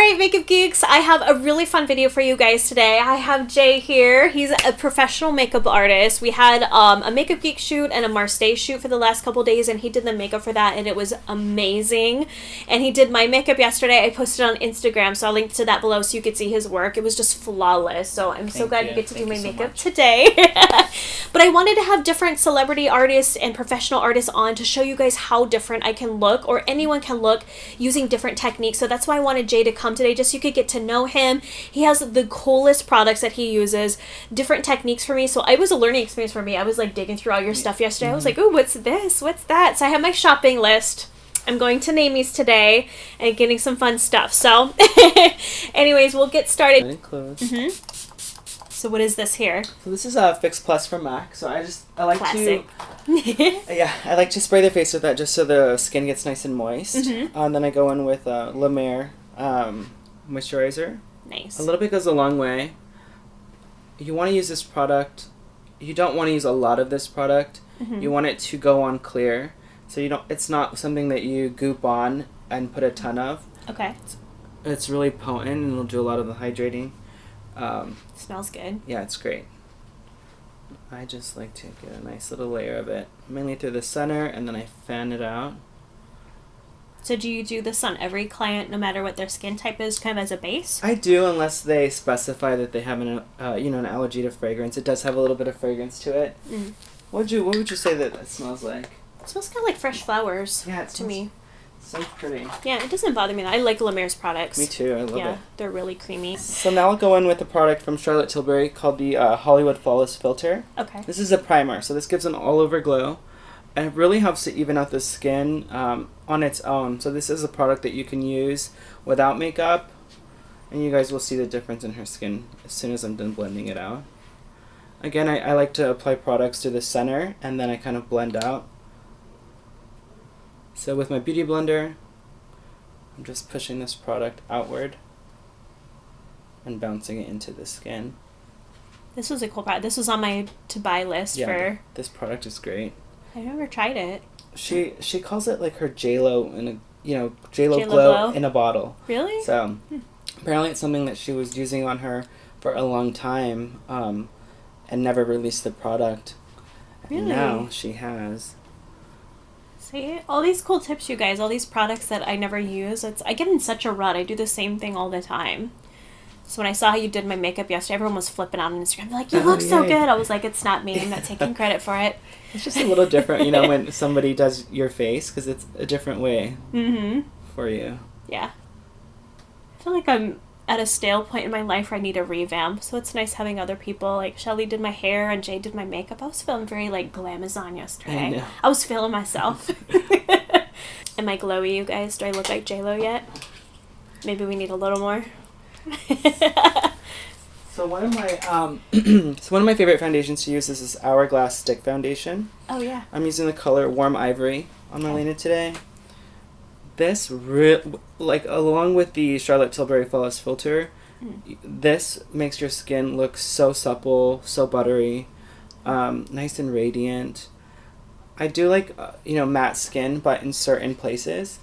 Alright, makeup geeks, I have a really fun video for you guys today. I have Jay here. He's a professional makeup artist. We had a Makeup Geek shoot and a Marseille shoot for the last couple days, and he did the makeup for that, and it was amazing. And he did my makeup yesterday. I posted it on Instagram, so I'll link to that below so you could see his work. It was just flawless, so I'm so glad you get to do my makeup today. But I wanted to have different celebrity artists and professional artists on to show you guys how different I can look, or anyone can look, using different techniques. So that's why I wanted Jay to come today, just so you could get to know him. He has the coolest products that he uses, different techniques for me. So it was a learning experience for me. I was like digging through all your stuff yesterday. I was like, ooh, what's this? What's that? So I have my shopping list. I'm going to Namie's today and getting some fun stuff. So anyways, we'll get started. So what is this here? So this is a Fix Plus from MAC. So I like Classic. I like to spray the face with that just so the skin gets nice and moist. And then I go in with La Mer moisturizer. Nice. A little bit goes a long way. You want to use this product. You don't want to use a lot of this product. You want it to go on clear. So you don't. It's not something that you goop on and put a ton of. Okay. It's really potent and it'll do a lot of the hydrating. Smells good. Yeah, it's great. I just like to get a nice little layer of it, mainly through the center, and then I fan it out. So do you do this on every client, no matter what their skin type is, kind of as a base? I do, unless they specify that they have an an allergy to fragrance. It does have a little bit of fragrance to it. What would you say that it smells like? It smells kind of like fresh flowers. Yeah, to me. So pretty. Yeah, it doesn't bother me. I like La Mer's products. Me too. I love it. Yeah, they're really creamy. So now I'll go in with a product from Charlotte Tilbury called the Hollywood Flawless Filter. Okay. This is a primer, so this gives an all-over glow. And it really helps to even out the skin on its own. So this is a product that you can use without makeup. And you guys will see the difference in her skin as soon as I'm done blending it out. Again, I like to apply products to the center, and then I kind of blend out. So with my Beauty Blender, I'm just pushing this product outward and bouncing it into the skin. This was a cool product. This was on my to-buy list for... This product is great. I've never tried it. She calls it like her J-Lo in a J-Lo glow in a bottle. Really? So apparently it's something that she was using on her for a long time and never released the product. Really? And now she has. See, all these cool tips, you guys, all these products that I never use. I get in such a rut. I do the same thing all the time. So when I saw how you did my makeup yesterday, everyone was flipping out on Instagram. They're like, you look so good. I was like, it's not me. I'm not taking credit for it. It's just a little different, when somebody does your face, because it's a different way for you. Yeah. I feel like I'm at a stale point in my life where I need a revamp. So it's nice having other people. Like Shelly did my hair and Jay did my makeup. I was feeling very like glamazon yesterday. I was feeling myself. Am I glowy, you guys? Do I look like J-Lo yet? Maybe we need a little more. So one of my favorite foundations to use is this Hourglass Stick Foundation. Oh yeah. I'm using the color Warm Ivory on Marlena today. This along with the Charlotte Tilbury Flawless Filter, this makes your skin look so supple, so buttery, nice and radiant. I do like matte skin, but in certain places.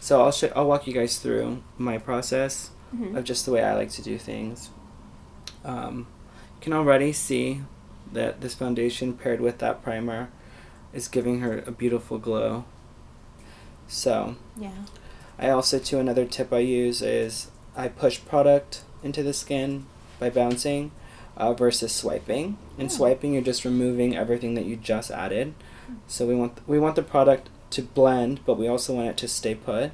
So I'll walk you guys through my process of just the way I like to do things. You can already see that this foundation paired with that primer is giving her a beautiful glow. So yeah. I also another tip I use is I push product into the skin by bouncing versus swiping. In swiping, you're just removing everything that you just added. So we want the product to blend, but we also want it to stay put.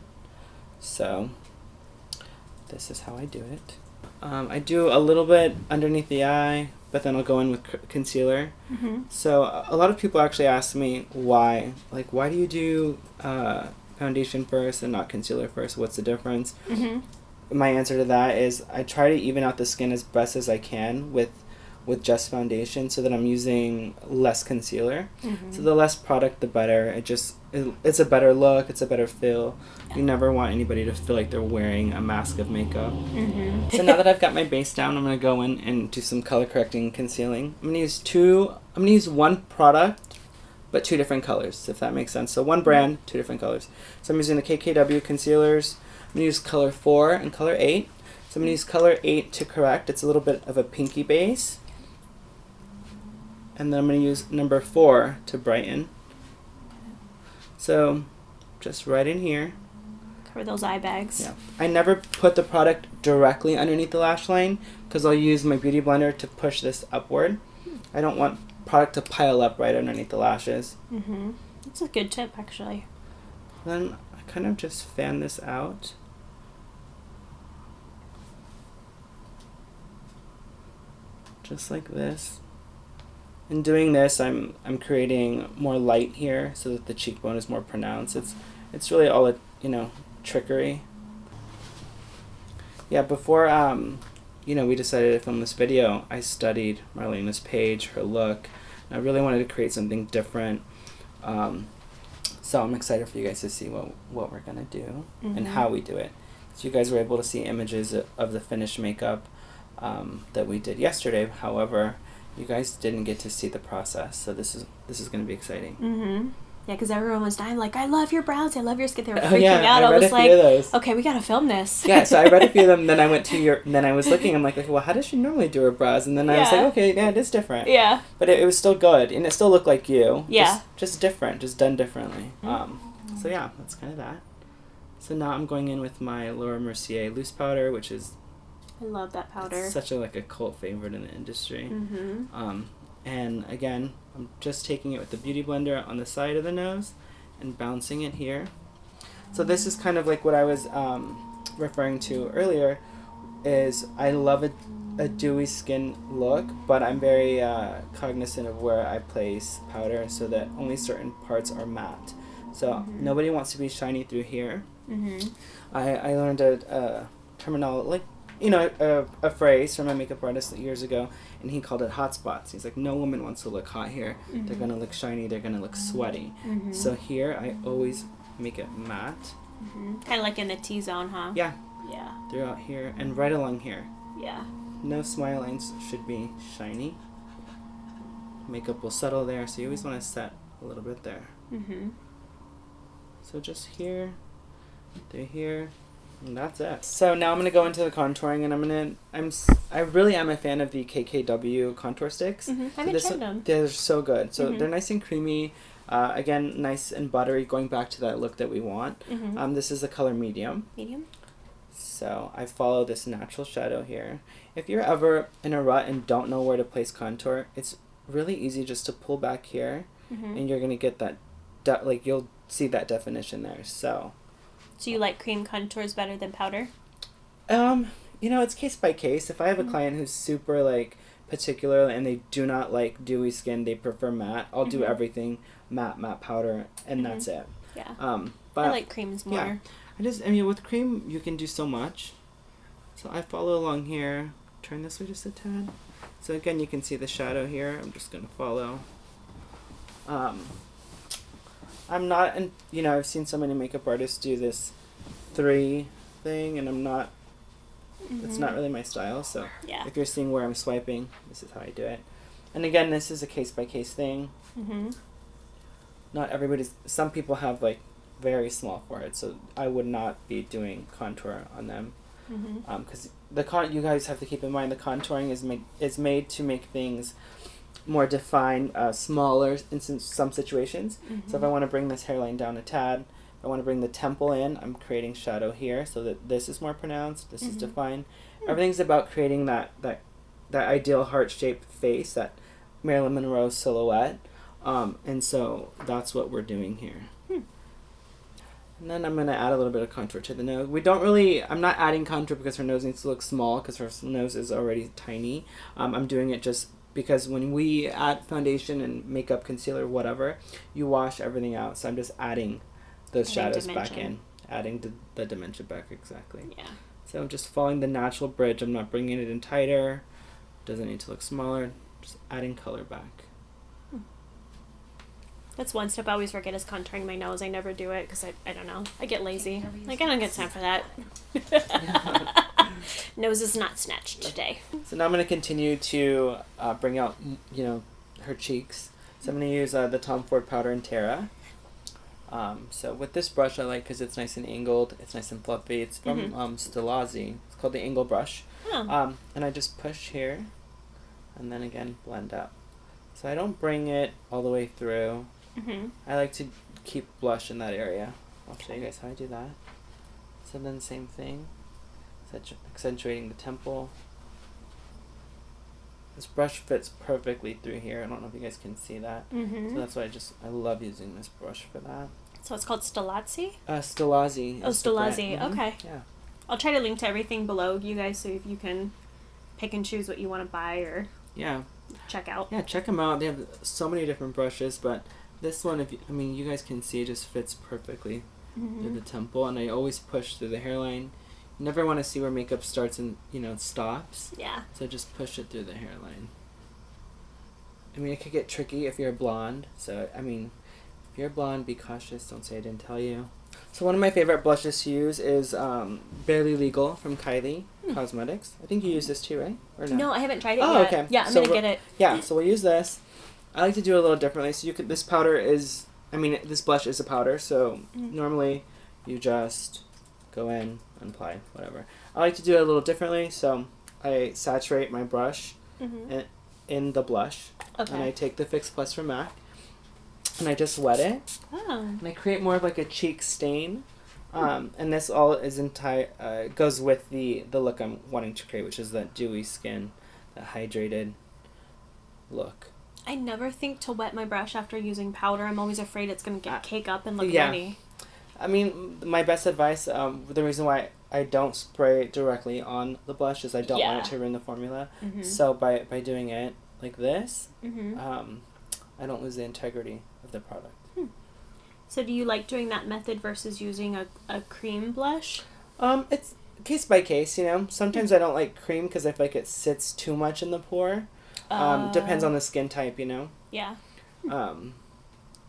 So this is how I do it. I do a little bit underneath the eye, but then I'll go in with concealer. So a lot of people actually ask me why. Like, why do you do foundation first and not concealer first? What's the difference? My answer to that is I try to even out the skin as best as I can with just foundation, so that I'm using less concealer. So the less product, the better. It's a better look. It's a better feel. You never want anybody to feel like they're wearing a mask of makeup. So now that I've got my base down, I'm gonna go in and do some color correcting concealing. I'm gonna use one product, but two different colors, if that makes sense. So one brand, two different colors. So I'm using the KKW concealers. I'm going to use color 4 and color 8. So I'm going to use color 8 to correct. It's a little bit of a pinky base. And then I'm going to use number 4 to brighten. So just right in here. Cover those eye bags. Yeah. I never put the product directly underneath the lash line because I'll use my beauty blender to push this upward. I don't want product to pile up right underneath the lashes. Mm-hmm. That's a good tip, actually. Then I kind of just fan this out. Just like this. In doing this, I'm creating more light here so that the cheekbone is more pronounced. It's really all trickery. Yeah, before we decided to film this video, I studied Marlena's page, her look, and I really wanted to create something different. So I'm excited for you guys to see what we're gonna do and how we do it. So you guys were able to see images of the finished makeup that we did yesterday. However, you guys didn't get to see the process, so this is going to be exciting. Mm-hmm. Yeah, because everyone was dying like, I love your brows, I love your skin. They were freaking out. I was like, okay, we gotta film this. Yeah, so I read a few of them. Then I went to then I was looking. I'm like, okay, well, how does she normally do her brows? And then I was like, okay, yeah, it is different. Yeah. But it was still good, and it still looked like you. Yeah. Just different, just done differently. So yeah, that's kind of that. So now I'm going in with my Laura Mercier loose powder, which is. I love that powder. It's such a cult favorite in the industry. Mm-hmm. And again, I'm just taking it with the beauty blender on the side of the nose and bouncing it here. So this is kind of like what I was referring to earlier, is I love a dewy skin look, but I'm very cognizant of where I place powder so that only certain parts are matte. So nobody wants to be shiny through here. I learned a terminology, a phrase from a makeup artist years ago, and he called it hot spots. He's like, no woman wants to look hot here. They're going to look shiny. They're going to look sweaty. So here, I always make it matte. Kind of like in the T-zone, huh? Yeah. Yeah. Throughout here and right along here. Yeah. No smile lines should be shiny. Makeup will settle there, so you always want to set a little bit there. So just here, through here. And that's it. So now I'm gonna go into the contouring, and I really am a fan of the KKW contour sticks. I haven't tried them. They're so good. So they're nice and creamy. Again, nice and buttery, going back to that look that we want. This is the color medium. Medium. So I follow this natural shadow here. If you're ever in a rut and don't know where to place contour, it's really easy just to pull back here, and you're gonna get that, you'll see that definition there. So you like cream contours better than powder? It's case by case. If I have a client who's super particular and they do not like dewy skin, they prefer matte, I'll do everything matte powder, and that's it. Yeah. But I like creams more. Yeah. With cream you can do so much. So I follow along here, turn this way just a tad. So again, you can see the shadow here. I'm just gonna follow. I'm not, I've seen so many makeup artists do this 3 thing, and I'm not, it's not really my style, so if you're seeing where I'm swiping, this is how I do it. And again, this is a case-by-case thing. Not everybody's, some people have, very small foreheads, so I would not be doing contour on them. Because you guys have to keep in mind, the contouring is made to make things more defined, smaller in some situations. So if I want to bring this hairline down a tad, if I want to bring the temple in, I'm creating shadow here so that this is more pronounced, this is defined. Everything's about creating that ideal heart-shaped face, that Marilyn Monroe silhouette. And so that's what we're doing here. And then I'm going to add a little bit of contour to the nose. I'm not adding contour because her nose needs to look small, because her nose is already tiny. I'm doing it just because when we add foundation and makeup, concealer, whatever, you wash everything out. So I'm just adding those shadows back in. Adding the dimension back, exactly. Yeah. So I'm just following the natural bridge. I'm not bringing it in tighter. Doesn't need to look smaller. Just adding color back. That's one step I always forget, is contouring my nose. I never do it because I don't know. I get lazy. I don't get time for that. Nose is not snatched today. So now I'm going to continue to bring out, her cheeks. So I'm going to use the Tom Ford powder in Terra. So with this brush I like because it's nice and angled, it's nice and fluffy. It's from STILAZZI. It's called the Angle Brush. Oh. And I just push here and then again blend up. So I don't bring it all the way through. I like to keep blush in that area. I'll show you guys how I do that. So then same thing, accentuating the temple. This brush fits perfectly through here. I don't know if you guys can see that. So that's why I love using this brush for that. So it's called STILAZZI? STILAZZI. Oh, STILAZZI. Okay. Yeah. I'll try to link to everything below, you guys, so if you can pick and choose what you want to buy or check out. Yeah, check them out. They have so many different brushes, but this one, you guys can see it just fits perfectly through the temple, and I always push through the hairline. You never want to see where makeup starts and, stops. Yeah. So just push it through the hairline. It could get tricky if you're blonde. So, if you're blonde, be cautious. Don't say I didn't tell you. So one of my favorite blushes to use is Barely Legal from KYLIE Cosmetics. I think you use this too, right? Or no? No, I haven't tried it yet. Oh, okay. Yeah, I'm going to get it. Yeah, so we'll use this. I like to do it a little differently. So this powder is, this blush is a powder. So normally you just go in and apply, whatever. I like to do it a little differently. So I saturate my brush in the blush. Okay. And I take the Fix Plus from MAC. And I just wet it. Oh. And I create more of like a cheek stain. And this all is goes with the look I'm wanting to create, which is that dewy skin, that hydrated look. I never think to wet my brush after using powder. I'm always afraid it's going to get cake up and look runny. My best advice, the reason why I don't spray directly on the blush is I don't want it to ruin the formula. So by doing it like this, I don't lose the integrity of the product. So do you like doing that method versus using a cream blush? It's case by case, Sometimes I don't like cream because I feel like it sits too much in the pore. Depends on the skin type, Yeah.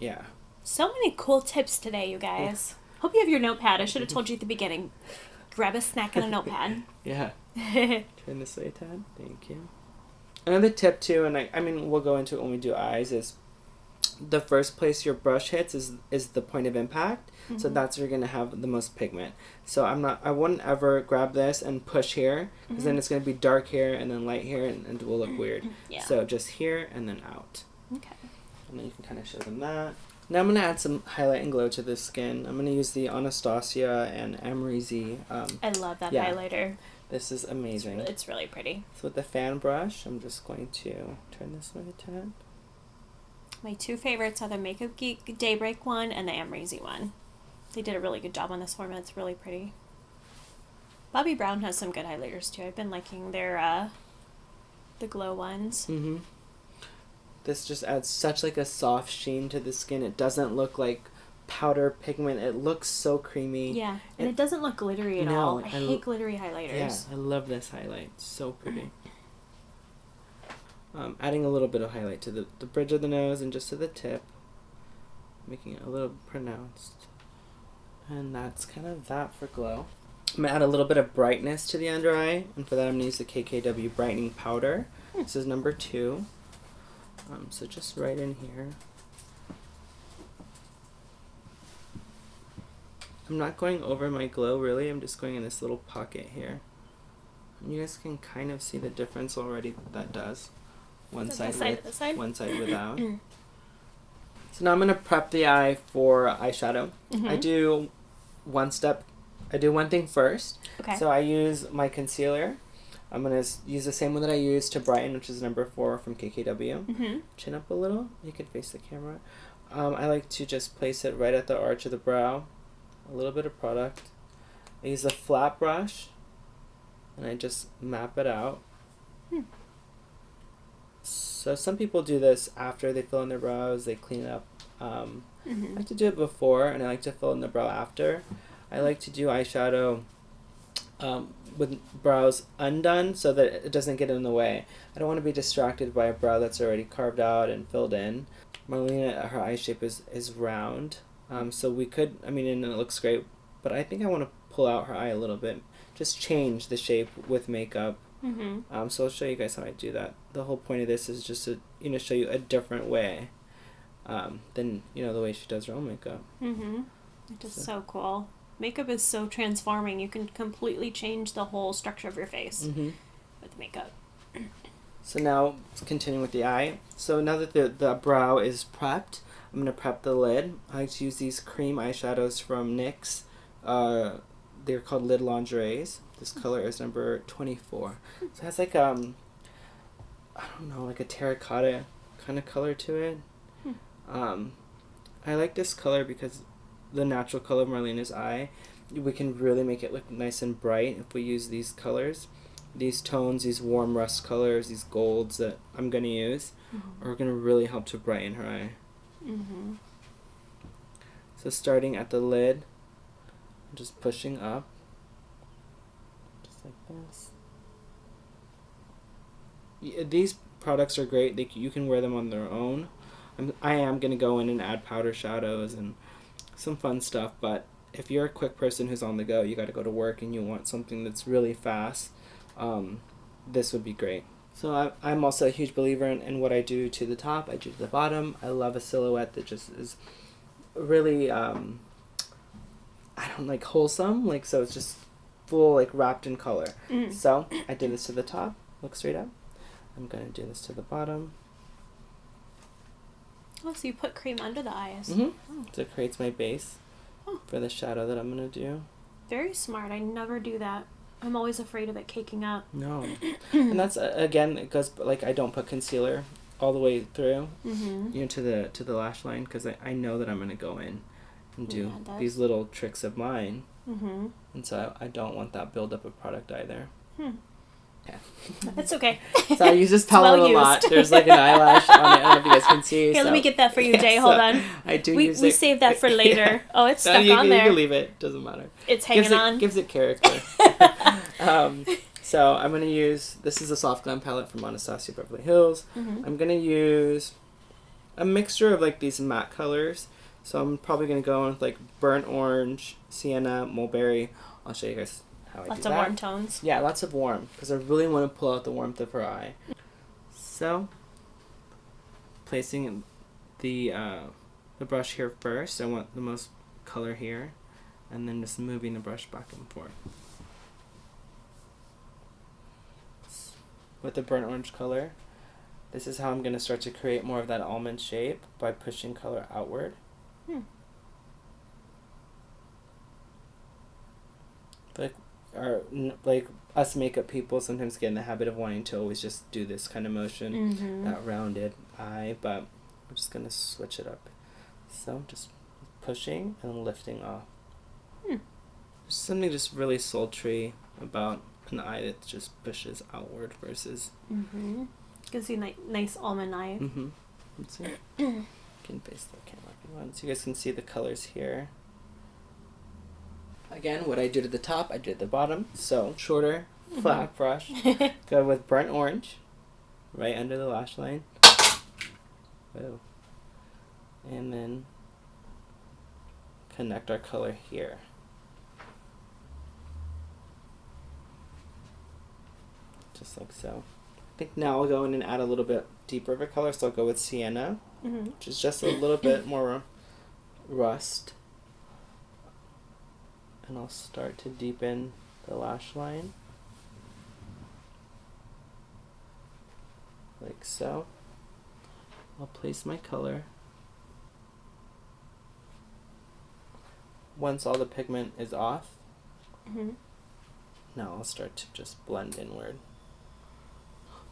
Yeah. So many cool tips today, you guys. Hope you have your notepad. I should have told you at the beginning. Grab a snack and a notepad. Yeah. Turn this way, Tad. Thank you. Another tip too, and we'll go into it when we do eyes, is the first place your brush hits is the point of impact. So that's where you're gonna have the most pigment. So I wouldn't ever grab this and push here, because then it's gonna be dark here and then light here, and it will look weird. Yeah. So just here and then out. Okay. And then you can kind of show them that. Now I'm gonna add some highlight and glow to this skin. I'm gonna use the Anastasia and AMREZY. I love that highlighter. This is amazing. It's really pretty. So with the fan brush, I'm just going to turn this way, Tad. My two favorites are the Makeup Geek Daybreak one and the AMREZY one. They did a really good job on this format. It's really pretty. Bobbi Brown has some good highlighters too. I've been liking their the glow ones. This just adds such like a soft sheen to the skin. It doesn't look like powder pigment. It looks so creamy. Yeah, and it doesn't look glittery at all. I hate glittery highlighters. Yeah, I love this highlight. It's so pretty. Adding a little bit of highlight to the bridge of the nose and just to the tip, making it a little pronounced. And that's kind of that for glow. I'm going to add a little bit of brightness to the under eye, and for that I'm going to use the KKW Brightening Powder. This is number 2. So just right in here. I'm not going over my glow really, I'm just going in this little pocket here. And you guys can kind of see the difference already that does. One side with, one side without. So now I'm going to prep the eye for eyeshadow. I do one thing first. Okay. So I use my concealer. I'm going to use the same one that I used to brighten, which is number 4 from KKW. Chin up a little. You can face the camera. I like to just place it right at the arch of the brow. A little bit of product. I use a flat brush, and I just map it out. So some people do this after they fill in their brows, they clean it up. I like to do it before, and I like to fill in the brow after. I like to do eyeshadow with brows undone so that it doesn't get in the way. I don't want to be distracted by a brow that's already carved out and filled in. Marlena, her eye shape is round, so we could, and it looks great, but I think I want to pull out her eye a little bit, just change the shape with makeup. So I'll show you guys how I do that. The whole point of this is just to show you a different way than, you know, the way she does her own makeup. It is so cool. Makeup is so transforming. You can completely change the whole structure of your face with makeup. So now, continuing with the eye. So now that the brow is prepped, I'm going to prep the lid. I like to use these cream eyeshadows from NYX. They're called Lid Lingeries. This color is number 24. So it has like, I don't know, like a terracotta kind of color to it. I like this color because the natural color of Marlena's eye, we can really make it look nice and bright if we use these colors. These tones, these warm rust colors, these golds that I'm going to use are going to really help to brighten her eye. So starting at the lid, I'm just pushing up, just like this. These products are great. You can wear them on their own. I am going to go in and add powder shadows and some fun stuff, but if you're a quick person who's on the go, you got to go to work and you want something that's really fast, this would be great. So I'm also a huge believer in what I do to the top, I do to the bottom. I love a silhouette that just is really, I don't like wholesome, like, so it's just full, like, wrapped in color. So I did this to the top, look straight up. I'm going to do this to the bottom. Oh, so you put cream under the eyes. So it creates my base for the shadow that I'm going to do. Very smart. I never do that. I'm always afraid of it caking up. No. And that's, again, it goes, like, I don't put concealer all the way through, you know, to the lash line, because I know that I'm going to go in and do these little tricks of mine. And so I don't want that buildup of product either. Yeah. That's okay. So I use this palette a lot. There's like an eyelash on it. I don't know if you guys can see. Here, let me get that for you, Jay. Hold on. I do use it. We saved that for later. Oh, it's stuck you on there. You can leave it. Doesn't matter. It's hanging on. Gives it character. So I'm going to use, this is a Soft Glam palette from Anastasia Beverly Hills. I'm going to use a mixture of like these matte colors. So I'm probably going to go with like burnt orange, sienna, mulberry. I'll show you guys how I do that. Lots of warm tones. Yeah, lots of warm, because I really want to pull out the warmth of her eye. So, placing the brush here first. I want the most color here, and then just moving the brush back and forth. With the burnt orange color, this is how I'm going to start to create more of that almond shape by pushing color outward. Like us makeup people sometimes get in the habit of wanting to always just do this kind of motion, that rounded eye, but I'm just going to switch it up. So just pushing and lifting off. There's something just really sultry about an eye that just pushes outward versus... Gives you nice almond eye. Let's see. You can face the camera if you want, so you guys can see the colors here. Again, what I did at the top, I did at the bottom. So, shorter, flat brush. Go with burnt orange, right under the lash line. Whoa. And then connect our color here. Just like so. I think now I'll go in and add a little bit deeper of a color, so I'll go with sienna, which is just a little bit more rust. And I'll start to deepen the lash line, like so. I'll place my color. Once all the pigment is off, now I'll start to just blend inward.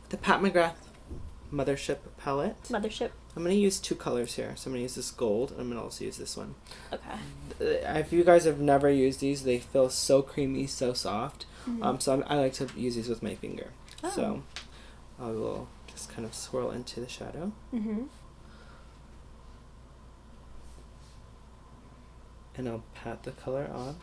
The Pat McGrath Mothership palette. Mothership. I'm going to use two colors here. So I'm going to use this gold, and I'm going to also use this one. Okay. If you guys have never used these, they feel so creamy, so soft. So I like to use these with my finger. Oh. So I will just kind of swirl into the shadow. And I'll pat the color on.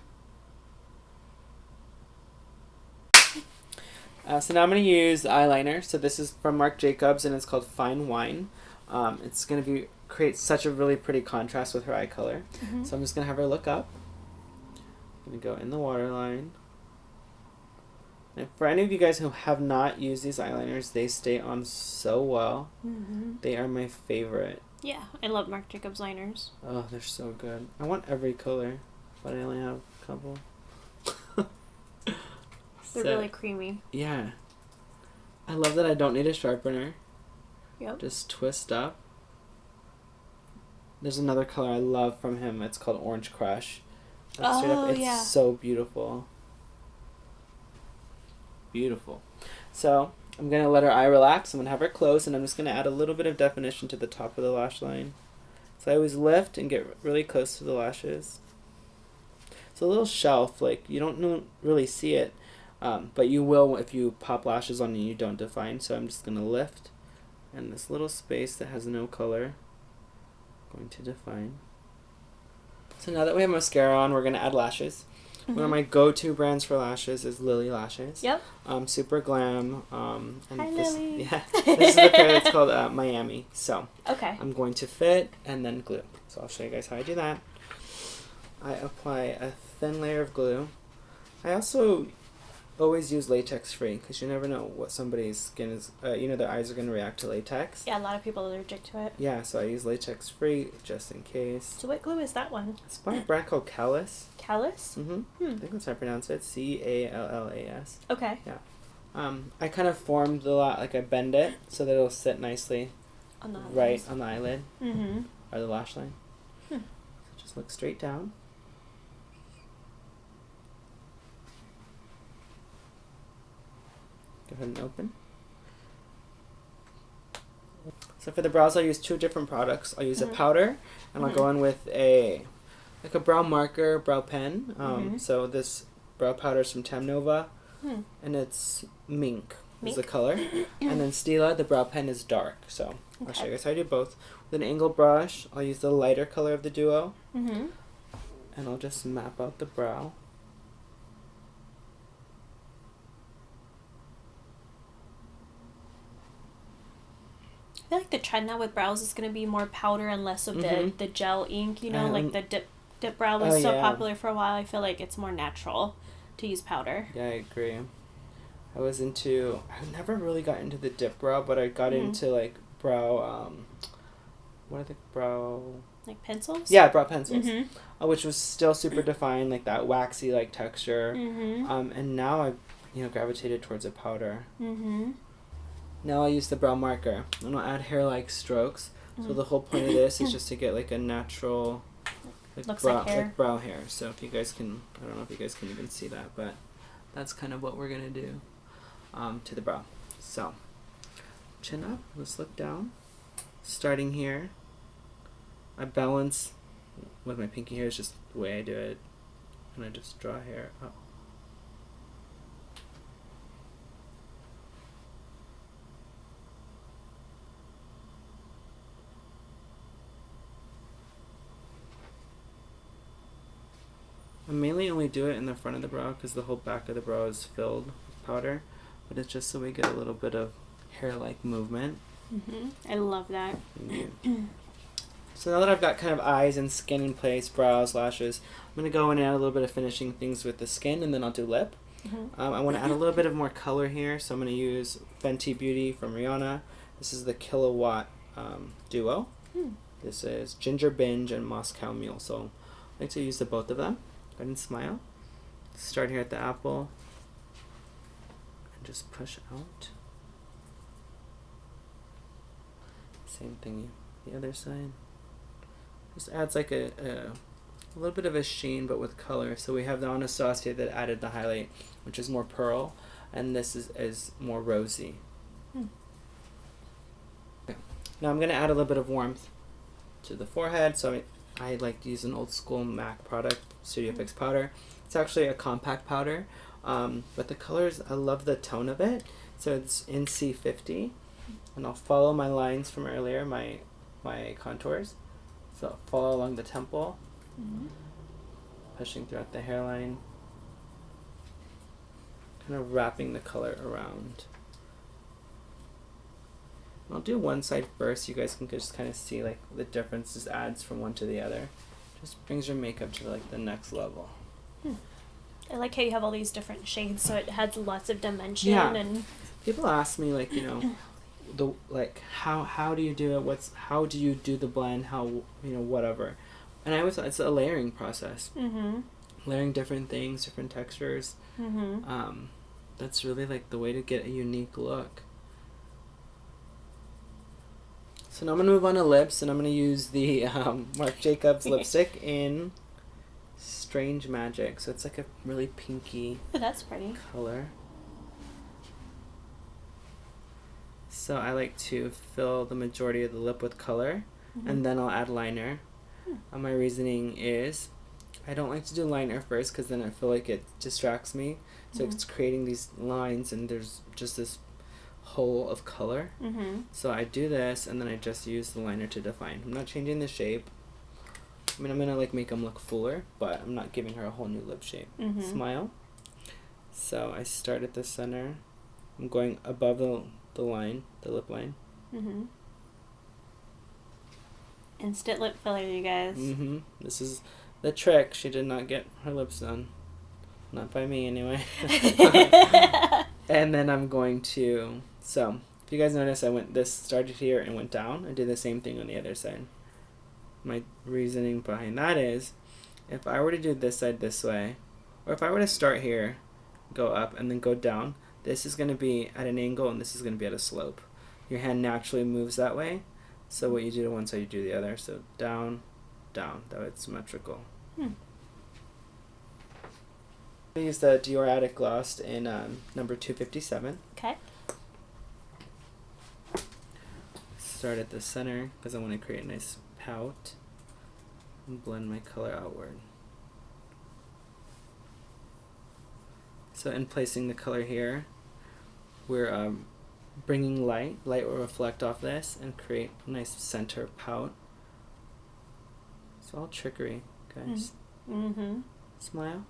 So now I'm going to use the eyeliner. So this is from Marc Jacobs, and it's called Fine Wine. It's going to create such a really pretty contrast with her eye color. So I'm just going to have her look up. I'm going to go in the waterline. And for any of you guys who have not used these eyeliners, they stay on so well. They are my favorite. Yeah, I love Marc Jacobs liners. Oh, they're so good. I want every color, but I only have a couple. They're really creamy. Yeah. I love that I don't need a sharpener. Yep. Just twist up. There's another color I love from him. It's called Orange Crush. It's so beautiful. Beautiful. So, I'm going to let her eye relax. I'm going to have her close, and I'm just going to add a little bit of definition to the top of the lash line. So I always lift and get really close to the lashes. It's a little shelf. Like, you don't really see it, but you will if you pop lashes on and you don't define. So I'm just going to lift, and this little space that has no color, I'm going to define. So now that we have mascara on, we're going to add lashes. One of my go-to brands for lashes is Lily Lashes. Yep. Super glam. And Hi, Lily. Yeah, this is the pair that's called Miami. So okay. I'm going to fit and then glue. So I'll show you guys how I do that. I apply a thin layer of glue. I also always use latex free because you never know what somebody's skin is. Their eyes are going to react to latex. Yeah, a lot of people are allergic to it. Yeah, so I use latex free just in case. So what glue is that one? It's by a brand called CALLAS. CALLAS? I think that's how I pronounce it. CALLAS. Okay. Yeah. I kind of formed the I bend it so that it'll sit nicely On the right on the eyelid or the lash line. So just look straight down. Go ahead and open. So for the brows, I'll use two different products. I'll use a powder, and I'll go in with a brow marker, brow pen. So this brow powder is from TAMNOVA, and it's Mink is the color. And then Stila, the brow pen, is dark. So I'll show you guys how I do both. With an angled brush, I'll use the lighter color of the duo, and I'll just map out the brow. I feel like the trend now with brows is going to be more powder and less of the gel ink, like the dip brow was so popular for a while. I feel like it's more natural to use powder. Yeah, I agree. I never really got into the dip brow, but I got into like brow, what are the brow? Like pencils? Yeah, brow pencils, which was still super defined, like that waxy like texture. And now I've gravitated towards a powder. Now I'll use the brow marker, and I'll add hair-like strokes. So the whole point of this is just to get like a natural, brow hair. So if you guys can, I don't know if you guys can even see that, but that's kind of what we're gonna do to the brow. So chin up. Let's look down. Starting here, I balance with my pinky hair. Is just the way I do it, and I just draw hair up. I mainly only do it in the front of the brow because the whole back of the brow is filled with powder, but it's just so we get a little bit of hair-like movement. I love that. So now that I've got kind of eyes and skin in place, brows, lashes, I'm going to go in and add a little bit of finishing things with the skin, and then I'll do lip. I want to add a little bit of more color here, so I'm going to use Fenty Beauty from Rihanna. This is the KILLAWATT duo. This is Ginger Binge and Moscow Mule, so I like to use both of them. Go ahead and smile. Start here at the apple and just push out. Same thing the other side. Just adds like a little bit of a sheen but with color. So we have the Anastasia that added the highlight, which is more pearl, and this is more rosy. Okay. Now I'm going to add a little bit of warmth to the forehead, so I like to use an old school MAC product, Studio Fix powder. It's actually a compact powder, but the colors, I love the tone of it. So it's in C50, and I'll follow my lines from earlier, my contours. So I'll follow along the temple, pushing throughout the hairline, kind of wrapping the color around. I'll do one side first. You guys can just kind of see like the differences adds from one to the other. Just brings your makeup to like the next level. I like how you have all these different shades, so it has lots of dimension. Yeah. And people ask me like, the like how do you do it? How do you do the blend? How, you know, whatever. And I always thought it's a layering process. Mm-hmm. Layering different things, different textures. Mm-hmm. That's really like the way to get a unique look. So now I'm gonna move on to lips, and I'm gonna use the Marc Jacobs lipstick in Strange Magic. So it's like a really pinky. Oh, that's pretty color. So I like to fill the majority of the lip with color, and then I'll add liner. My reasoning is I don't like to do liner first because then I feel like it distracts me. So it's creating these lines and there's just this hole of color. So I do this and then I just use the liner to define. I'm not changing the shape. I mean, I'm going to like make them look fuller, but I'm not giving her a whole new lip shape. Smile. So I start at the center. I'm going above the line, the lip line. Instant lip filler, you guys. This is the trick. She did not get her lips done. Not by me, anyway. And then I'm going to... So, if you guys notice, this started here and went down. I did the same thing on the other side. My reasoning behind that is, if I were to do this side this way, or if I were to start here, go up, and then go down, this is going to be at an angle, and this is going to be at a slope. Your hand naturally moves that way. So what you do to one side, you do the other. So down, down. That way it's symmetrical. I use the Dior Addict Gloss in number 257. Okay. Start at the center because I want to create a nice pout and blend my color outward. So in placing the color here, we're bringing light. Light will reflect off this and create a nice center pout. It's all trickery, guys. Smile.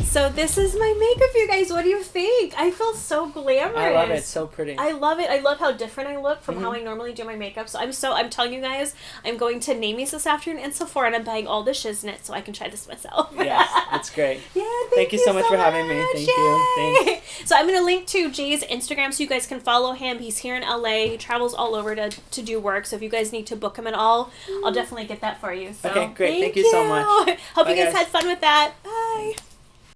So this is my makeup, you guys. What do you think? I feel so glamorous. I love it. It's so pretty. I love it. I love how different I look from how I normally do my makeup. So I'm telling you guys, I'm going to Namies this afternoon in Sephora and I'm buying all the shiznit so I can try this myself. Yes, that's great. Yeah, thank you so much for having me. Thank you. Thanks. So I'm going to link to Jay's Instagram so you guys can follow him. He's here in LA. He travels all over to do work. So if you guys need to book him at all, I'll definitely get that for you. So, okay, great. Thank you so much. Hope Bye, you guys had fun with that. Bye.